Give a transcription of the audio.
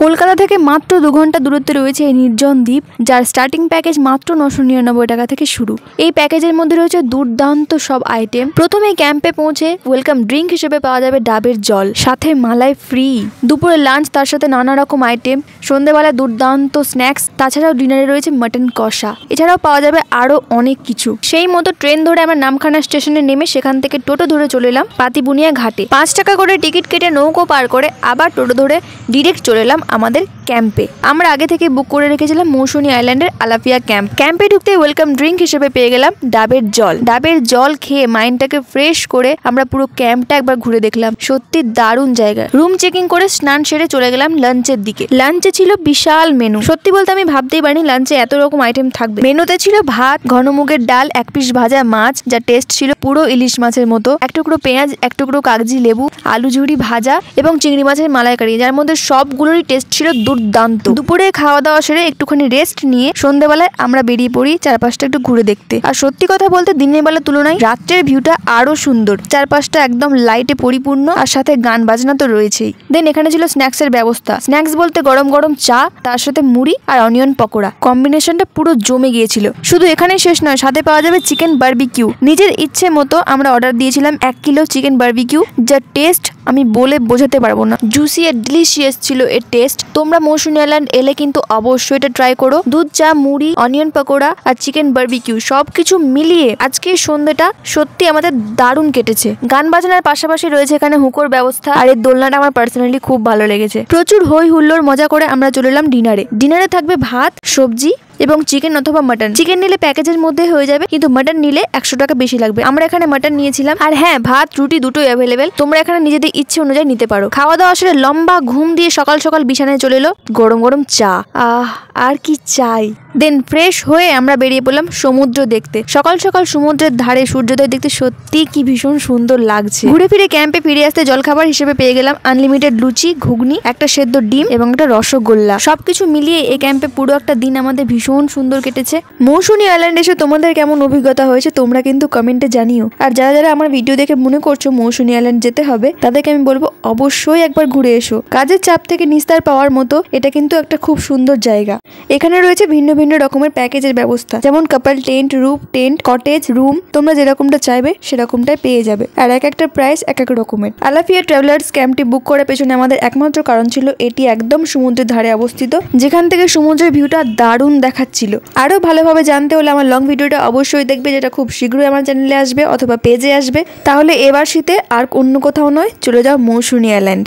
কলকাতা থেকে মাত্র 2 ঘন্টা দূরত্বে রয়েছে এই নির্জন দ্বীপ, যার স্টার্টিং প্যাকেজ মাত্র 999 টাকা থেকে শুরু। এই প্যাকেজের মধ্যে রয়েছে দুর্দান্ত সব আইটেম। প্রথমে ক্যাম্পে পৌঁছে ওয়েলকাম ড্রিঙ্ক হিসেবে পাওয়া যাবে ডাবের জল, সাথে মালাই ফ্রি। দুপুরে লাঞ্চ, তার সাথে নানা রকম আইটেম। সন্ধ্যেবেলায় দুর্দান্ত স্ন্যাক্স, তাছাড়াও ডিনারে রয়েছে মাটন কষা। এছাড়াও পাওয়া যাবে আরো অনেক কিছু। সেই মতো ট্রেন ধরে আমরা নামখানা স্টেশনে নেমে সেখান থেকে টোটো ধরে চলে এলাম পাতিবুনিয়া ঘাটে। 5 টাকা করে টিকিট কেটে নৌকো পার করে আবার টোটো ধরে ডিরেক্ট চলে এলাম আমাদের ক্যাম্পে। আমরা আগে থেকে বুক করে রেখেছিলাম মৌসুনী আইল্যান্ডের আলাপিয়া ক্যাম্প। ক্যাম্পে ঢুকতে ওয়েলকাম ড্রিঙ্ক হিসেবে পেয়ে গেলাম ডাবের জল। ডাবের জল খেয়ে মাইন্ডটাকে ফ্রেশ করে আমরা পুরো ক্যাম্পটা একবার ঘুরে দেখলাম। সত্যি দারুণ জায়গা। রুম চেকিং করে স্নান সেরে চলে গেলাম লাঞ্চের দিকে। লাঞ্চে ছিল বিশাল মেনু। সত্যি বলতে আমি ভাবতেই পারিনি লাঞ্চে এত রকম আইটেম থাকবে। মেনুতে ছিল ভাত, ঘন মুগের ডাল, 1 পিস ভাজা মাছ, যা টেস্ট ছিল পুরো ইলিশ মাছের মতো, 1 টুকরো পেঁয়াজ, 1 টুকরো কাগজি লেবু, আলু ঝুড়ি ভাজা এবং চিংড়ি মাছের মালাইকারি, যার মধ্যে সবগুলোরই টেস্ট ছিল দুর্দান্ত। দুপুরে খাওয়া দাওয়া সেরে একটুখানি রেস্ট নিয়ে সন্ধ্যাবেলায় আমরা বেরিয়ে পড়ি চারপাশটা একটু ঘুরে দেখতে। আর সত্যি কথা বলতে দিনের বেলার তুলনায় রাত্রের ভিউটা আরো সুন্দর। চারপাশটা একদম লাইটে পরিপূর্ণ, আর সাথে গান বাজনা তো রয়েছেই। দেন এখানে ছিল স্ন্যাক্সের ব্যবস্থা। স্ন্যাক্স বলতে গরম গরম চা, তার সাথে মুড়ি আর অনিয়ন পকোড়া। কম্বিনেশনটা পুরো জমে গিয়েছিল। শুধু এখানেই শেষ নয়, সাথে পাওয়া যাবে চিকেন বারবিকিউ। নিজের ইচ্ছে মতো আমরা অর্ডার দিয়েছিলাম 1 কিলো চিকেন বারবিকিউ, যার টেস্ট আমি বলে বোঝাতে পারবো না। জুসি আর ডিলিশিয়াস ছিল এর টেস্ট। তোমরা মৌসুনী আইল্যান্ড এলে কিন্তু অবশ্যই এটা ট্রাই করো। দুধ চা, মুড়ি, অনিয়ন পকোড়া আর চিকেন বারবিকিউ সবকিছু মিলিয়ে আজকের সন্ধ্যাটা সত্যি আমাদের দারুণ কেটেছে। গান বাজনার পাশাপাশি রয়েছে এখানে হুকোর ব্যবস্থা, আর এই দোলনাটা আমার পার্সোনালি খুব ভালো লেগেছে। প্রচুর হই হুল্লোড় মজা করে আমরা চলে এলাম ডিনারে। ডিনারে থাকবে ভাত, সবজি এবং চিকেন অথবা মাটন। চিকেন নিলে প্যাকেজের মধ্যে হয়ে যাবে, কিন্তু মাটন নিলে 100 টাকা বেশি লাগবে। আমরা এখানে মাটন নিয়েছিলাম। আর হ্যাঁ, ভাত রুটি দুটোই অ্যাভেলেবেল, তোমরা এখানে নিজেদের ইচ্ছে অনুযায়ী নিতে পারো। খাওয়া দাওয়া আসলে লম্বা ঘুম দিয়ে সকাল সকাল বিছানায় চলে এলো গরম গরম চা। আর কি চাই। দেন ফ্রেশ হয়ে আমরা বেরিয়ে পড়লাম সমুদ্র দেখতে। সকাল সকাল সমুদ্রের ধারে সূর্যোদয় দেখতে সত্যি কি ভীষণ সুন্দর লাগছে। ঘুরে ফিরে ক্যাম্পে ফিরে আসতে জলখাবার হিসেবে পেয়ে গেলাম আনলিমিটেড লুচি, ঘুগনি, একটা সেদ্ধ ডিম এবং একটা রসগোল্লা। সবকিছু মিলিয়ে এই ক্যাম্পে পুরো একটা দিন আমাদের ভীষণ সুন্দর কেটেছে। মৌসুনী আইল্যান্ড এসে তোমাদের কেমন অভিজ্ঞতা হয়েছে তোমরা কিন্তু কমেন্টে জানিও। আর যারা যারা আমার ভিডিও দেখে মনে করছো মৌসুনী আইল্যান্ড যেতে হবে, তাদেরকে আমি বলবো অবশ্যই একবার ঘুরে এসো। কাজের চাপ থেকে নিস্তার পাওয়ার মতো এটা কিন্তু একটা খুব সুন্দর জায়গা। এখানে রয়েছে ভিন্ন ভিন্ন রকমের প্যাকেজের ব্যবস্থা, যেমন couple tent, roof tent, cottage, room. তোমরা যেরকমটা চাইবে সেরকমটাই পেয়ে যাবে। আর এক একটা প্রাইস এক এক রকমের। আলাপিয়া ট্রাভেলার্স ক্যাম্পটি বুক করার পেছনে আমাদের একমাত্র কারণ ছিল এটি একদম সমুদ্রের ধারে অবস্থিত, যেখান থেকে সমুদ্রের ভিউটা দারুণ দেখাচ্ছিল। আরো ভালোভাবে জানতে হলে আমার লং ভিডিওটা অবশ্যই দেখবে, যেটা খুব শীঘ্রই আমার চ্যানেলে আসবে অথবা পেজে আসবে। তাহলে এবার শীতে আর অন্য কোথাও নয়, চলে যাও মৌসুনী আইল্যান্ড।